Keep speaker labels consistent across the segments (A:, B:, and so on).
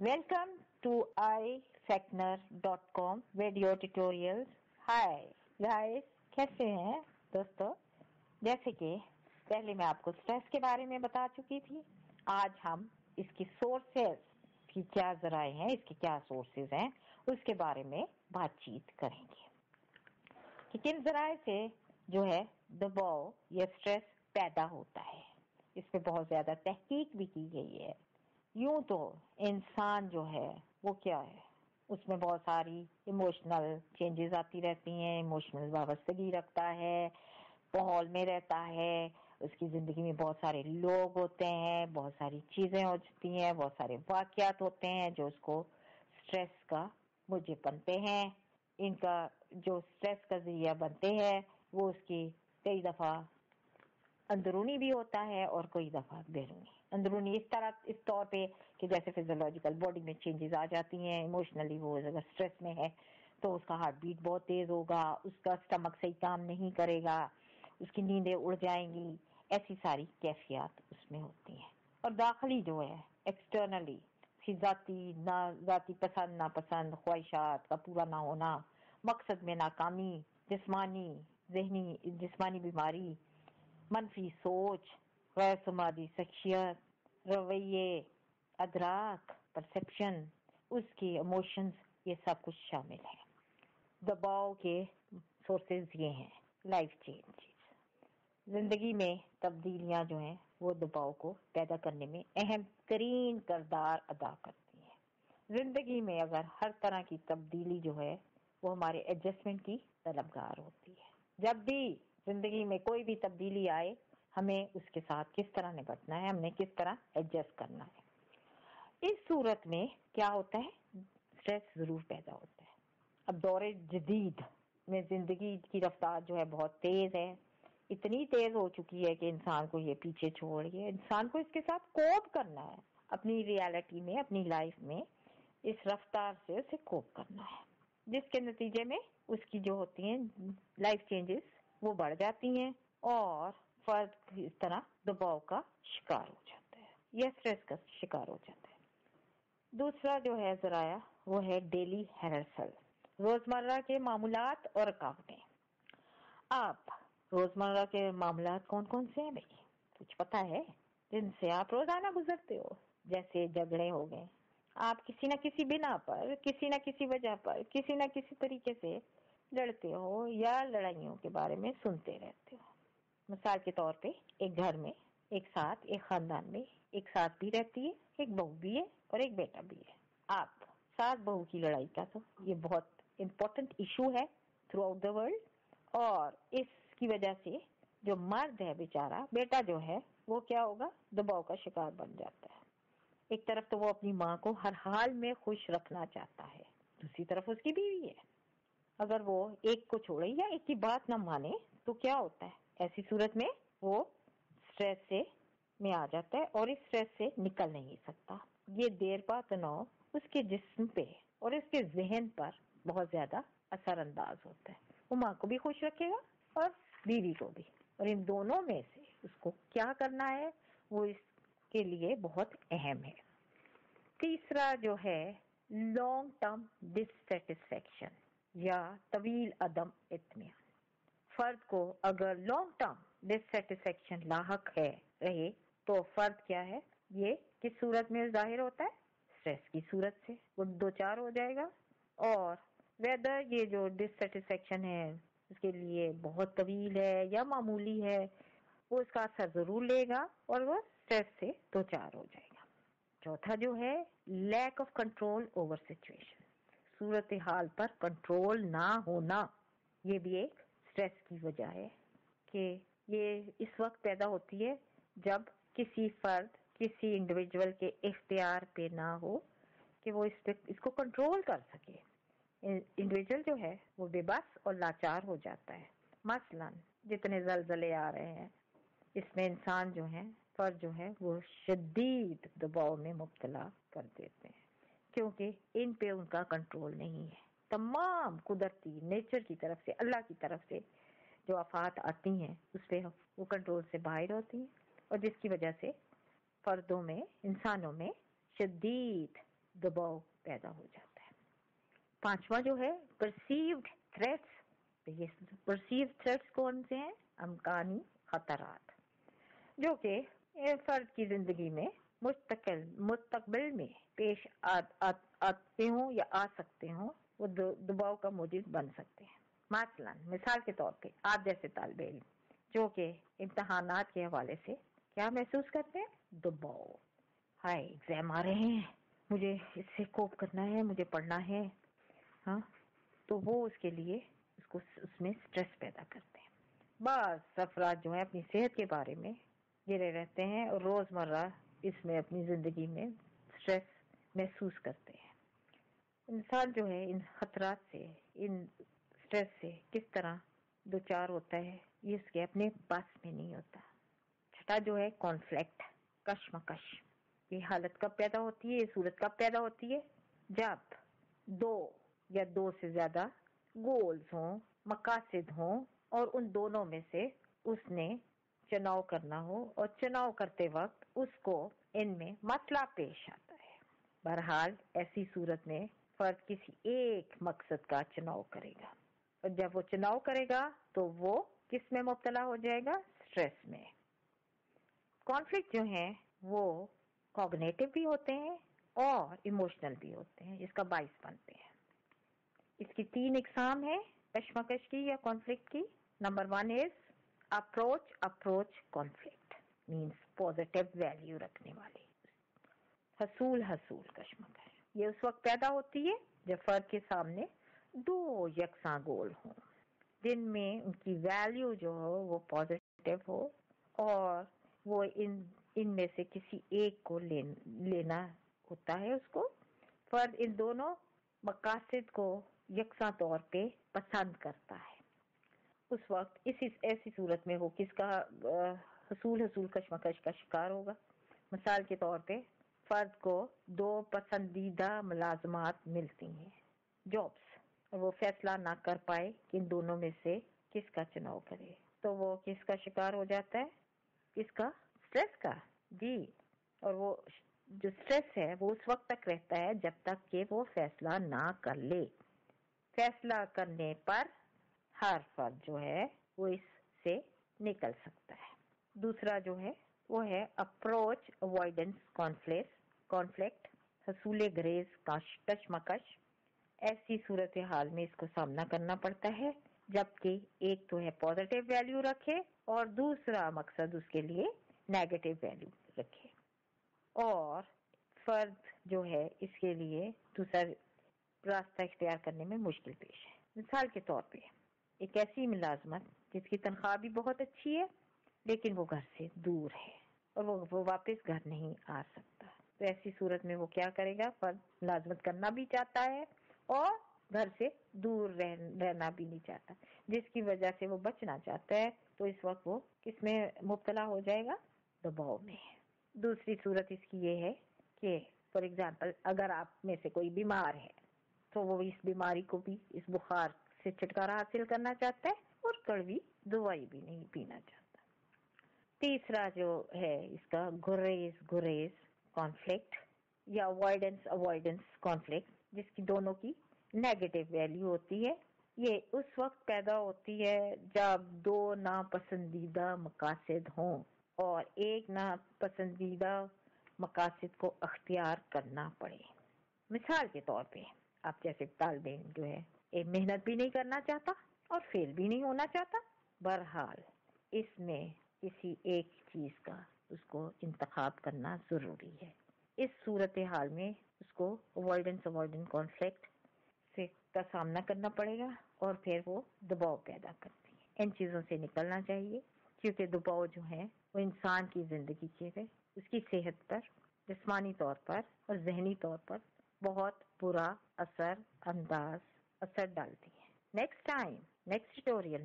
A: Welcome to ifacner.com video tutorials. Hi guys, कैसे हैं दोस्तों? जैसे कि पहले मैं आपको स्ट्रेस के बारे में बता चुकी थी, आज हम इसकी सोर्सेस की क्या जराए हैं, इसके क्या सोर्सेस हैं, उसके बारे में बातचीत करेंगे कि किन जराए से जो है दबाव या स्ट्रेस पैदा होता है। इस पे बहुत ज्यादा तहकीक भी की गई है। यूं तो इंसान जो है वो क्या है, उसमें बहुत सारी इमोशनल चेंजेस आती रहती हैं, इमोशनल वाबस्तगी रखता है, माहौल में रहता है, उसकी जिंदगी में बहुत सारे लोग होते हैं, बहुत सारी चीजें होती हैं, बहुत सारे वाकयात होते हैं जो उसको स्ट्रेस का मुझे बनते हैं। इनका जो स्ट्रेस का जरिया बनते हैं वो उसकी कई दफा अंदरूनी भी होता है और कोई दफा बैरूनी। अंदरूनी इस तौर पे कि जैसे फिजियोलॉजिकल बॉडी में चेंजेस आ जाती हैं, इमोशनली वो अगर स्ट्रेस में है तो उसका हार्ट बीट बहुत तेज होगा, उसका स्टमक सही काम नहीं करेगा, उसकी नींदें उड़ जाएंगी, ऐसी सारी कैफियत उसमें होती हैं। और दाखिली जो है एक्सटर्नली जाती पसंद नापसंद, ख्वाहिशात का पूरा ना होना, मकसद में नाकामी, जिस्मानी बीमारी, मनफी सोच, गैर समाजी शख्सियत, रवैये, अदराक, परसेप्शन, उसके इमोशंस, ये सब कुछ शामिल है। दबाव के सोर्सेज ये हैं। लाइफ चेंजेस, जिंदगी में तब्दीलियां जो हैं वो दबाव को पैदा करने में अहम तरीन किरदार अदा करती हैं। जिंदगी में अगर हर तरह की तब्दीली जो है वो हमारे एडजस्टमेंट की तलबगार होती है। जब भी जिंदगी में कोई भी तब्दीली आए, हमें उसके साथ किस तरह निपटना है, हमने किस तरह एडजस्ट करना है। इस सूरत में क्या होता है, स्ट्रेस जरूर पैदा होता है। अब दौरे जदीद में जिंदगी की रफ्तार जो है बहुत तेज है, इतनी तेज हो चुकी है कि इंसान को ये पीछे छोड़ के इंसान को इसके साथ कोप करना है, अपनी रियलिटी में, अपनी लाइफ में इस रफ्तार से उसे कोप करना है, जिसके नतीजे में उसकी जो होती हैं लाइफ चेंजेस वो बढ़ जाती हैं और फर्द इस तरह दबाव का शिकार हो जाता है या स्ट्रेस का शिकार हो जाता है। दूसरा जो है जराया वो है डेली हैरसल, रोजमर्रा के मामूलात और रुकावटें। आप रोजमर्रा के मामलात कौन कौन से हैं भाई, कुछ पता है जिनसे आप रोजाना गुजरते हो? जैसे झगड़े हो गए, आप किसी न किसी बिना पर, किसी न किसी वजह पर, किसी न किसी तरीके से लड़ते हो या लड़ाइयों के बारे में सुनते रहते हो। मिसाल के तौर पे एक घर में एक खानदान में एक साथ भी रहती है, एक बहू भी है और एक बेटा भी है। आप सास बहू की लड़ाई का तो ये बहुत इम्पोर्टेंट इशू है थ्रू आउट द वर्ल्ड, और इसकी वजह से जो मर्द है बेचारा, बेटा जो है वो क्या होगा, दबाव का शिकार बन जाता है। एक तरफ तो वो अपनी माँ को हर हाल में खुश रखना चाहता है, दूसरी तरफ उसकी बीवी है। अगर वो एक को छोड़े या एक की बात न माने तो क्या होता है, ऐसी सूरत में वो स्ट्रेस में आ जाता है और इस स्ट्रेस से निकल नहीं सकता। ये देर पा तनाव उसके जिस्म पे और उसके जहन पर बहुत ज्यादा असरअंदाज होता है। वो माँ को भी खुश रखेगा और बीवी को भी, और इन दोनों में से उसको क्या करना है वो इसके लिए बहुत अहम है। तीसरा जो है लॉन्ग टर्म डिससेटिस्फेक्शन या तवील अदम इत्मीनान। फर्द को अगर लॉन्ग टर्म डिससेटिस्फेक्शन लाहक है रहे तो फर्द क्या है, ये किस सूरत में जाहिर होता है, स्ट्रेस की सूरत से वो दो चार हो जाएगा। और वेदर ये जो डिससेटिस्फेक्शन है उसके लिए बहुत तवील है या मामूली है, वो इसका असर जरूर लेगा और वो स्ट्रेस से दो चार हो जाएगा। चौथा जो है lack of control over situation, सूरत हाल पर कंट्रोल ना होना, ये भी एक स्ट्रेस की वजह है कि ये इस वक्त पैदा होती है जब किसी फर्द, किसी इंडिविजुअल के इख्तियार पे ना हो कि वो इसको कंट्रोल कर सके। इंडिविजुअल जो है वो बेबस और लाचार हो जाता है। मसलन जितने जलजले आ रहे हैं इसमें इंसान जो है, फर्द जो है, वो शदीद दबाव में मुब्तला कर देते हैं क्योंकि इन पे उनका कंट्रोल नहीं है। तमाम कुदरती नेचर की तरफ से, अल्लाह की तरफ से जो आफात आती हैं उस पे वो कंट्रोल से बाहर होती हैं और जिसकी वजह से फर्दों में, इंसानों में शदीद دباؤ پیدا ہو جاتا ہے۔ پانچواں جو ہے پرسیوڈ تھریٹس، یہ پرسیوڈ تھریٹس کون سے ہیں؟ امکانی خطرات جو کہ فرد کی زندگی میں مستقبل میں پیش آتے ہوں یا آ سکتے ہوں، وہ دباؤ کا موجب بن سکتے ہیں۔ مثال کے طور پہ آپ جیسے طالب علم جو کہ امتحانات کے حوالے سے کیا محسوس کرتے ہیں؟ دباؤ۔ ہائے ایگزام آ رہے ہیں، مجھے اس سے کوپ کرنا ہے، مجھے پڑھنا ہے، ہاں، تو وہ اس کے لیے اس میں سٹریس پیدا کرتے ہیں۔ بعض افراد جو ہیں اپنی صحت کے بارے میں گرے رہتے ہیں اور روزمرہ اس میں اپنی زندگی میں سٹریس محسوس کرتے ہیں۔ انسان جو ہے ان خطرات سے، ان سٹریس سے کس طرح دوچار ہوتا ہے، یہ اس کے اپنے بس میں نہیں ہوتا۔ چھٹا جو ہے کانفلکٹ، کشمکش، یہ حالت کب پیدا ہوتی ہے، یہ صورت کب پیدا ہوتی ہے؟ جب دو یا دو سے زیادہ گولز ہوں، مقاصد ہوں، اور ان دونوں میں سے اس نے چناؤ کرنا ہو اور چناؤ کرتے وقت اس کو ان میں مسئلہ پیش آتا ہے۔ بہرحال ایسی صورت میں فرد کسی ایک مقصد کا چناؤ کرے گا، اور جب وہ چناؤ کرے گا تو وہ کس میں مبتلا ہو جائے گا؟ سٹریس میں۔ کانفلکٹ جو ہیں وہ کوگنیٹو بھی ہوتے ہیں اور ایموشنل بھی ہوتے ہیں، اس کا باعث بنتے ہیں۔ اس کی 3 اقسام ہیں کشمکش کی یا کانفلکٹ کی۔ Number 1 is approach conflict, means positive value رکھنے والی حصول کشمکش۔ یہ اس وقت پیدا ہوتی ہے جب فرد کے سامنے 2 یکساں گول ہوں، جن میں ان کی ویلیو جو ہو وہ پازیٹیو ہو، اور وہ ان میں سے کسی ایک کو لینا ہوتا ہے۔ اس کو فرد ان دونوں مقاصد کو یکساں طور پہ پسند کرتا ہے۔ اس وقت ایسی صورت میں وہ کس کا حصول کشمکش کا شکار ہوگا؟ مثال کے طور پہ فرد کو 2 پسندیدہ ملازمات ملتی ہیں، جابس، اور وہ فیصلہ نہ کر پائے کہ ان دونوں میں سے کس کا چناؤ کرے، تو وہ کس کا شکار ہو جاتا ہے؟ کس کا؟ سٹریس کا، جی۔ اور وہ جو سٹریس ہے وہ اس وقت تک رہتا ہے جب تک کہ وہ فیصلہ نہ کر لے۔ فیصلہ کرنے پر ہر فرد جو ہے وہ اس سے نکل سکتا ہے۔ دوسرا جو ہے وہ ہے اپروچ اوائیڈنس کانفلکٹ، حصول گریز کشمکش۔ ایسی صورتحال میں اس کو سامنا کرنا پڑتا ہے جبکہ ایک تو ہے پازیٹیو ویلیو رکھے اور دوسرا مقصد اس کے لیے نیگیٹو ویلیو رکھے، اور فرد جو ہے اس کے لیے دوسرا راستہ اختیار کرنے میں مشکل پیش ہے۔ مثال کے طور پہ ایک ایسی ملازمت جس کی تنخواہ بھی بہت اچھی ہے لیکن وہ گھر سے دور ہے اور وہ واپس گھر نہیں آ سکتا، تو ایسی صورت میں وہ کیا کرے گا؟ فرد ملازمت کرنا بھی چاہتا ہے اور گھر سے دور رہنا بھی نہیں چاہتا، جس کی وجہ سے وہ بچنا چاہتا ہے، تو اس وقت وہ کس میں مبتلا ہو جائے گا؟ دباؤ میں۔ دوسری صورت اس کی یہ ہے کہ فار ایگزامپل اگر آپ میں سے کوئی بیمار ہے تو وہ اس بیماری کو بھی، اس بخار سے چھٹکارا حاصل کرنا چاہتا ہے اور کڑوی دوائی بھی نہیں پینا چاہتا۔ تیسرا جو ہے اس کا گریز کانفلکٹ یا اوائیڈنس کانفلکٹ، جس کی دونوں کی نیگیٹو ویلیو ہوتی ہے۔ یہ اس وقت پیدا ہوتی ہے جب 2 ناپسندیدہ مقاصد ہوں اور ایک ناپسندیدہ مقاصد کو اختیار کرنا پڑے۔ مثال کے طور پہ آپ جیسے طالب علم جو ہے ایک محنت بھی نہیں کرنا چاہتا اور فیل بھی نہیں ہونا چاہتا، بہرحال اس میں کسی ایک چیز کا اس کو انتخاب کرنا ضروری ہے۔ اس صورتحال میں اس کو اوائیڈنس کانفلکٹ کا سامنا کرنا پڑے گا اور پھر وہ دباؤ پیدا کرتی ہے۔ ان چیزوں سے نکلنا چاہیے کیونکہ دباؤ جو ہے وہ انسان کی زندگی کے اس کی صحت پر، جسمانی طور پر اور ذہنی طور پر بہت برا اثر ڈالتی ہے۔ نیکسٹ ٹیوٹوریل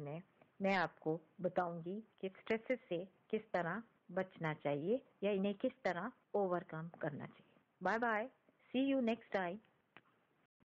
A: میں آپ کو بتاؤں گی کہ سٹریس سے کس طرح بچنا چاہیے یا انہیں کس طرح اوور کم کرنا چاہیے۔ Bye bye, see you next time.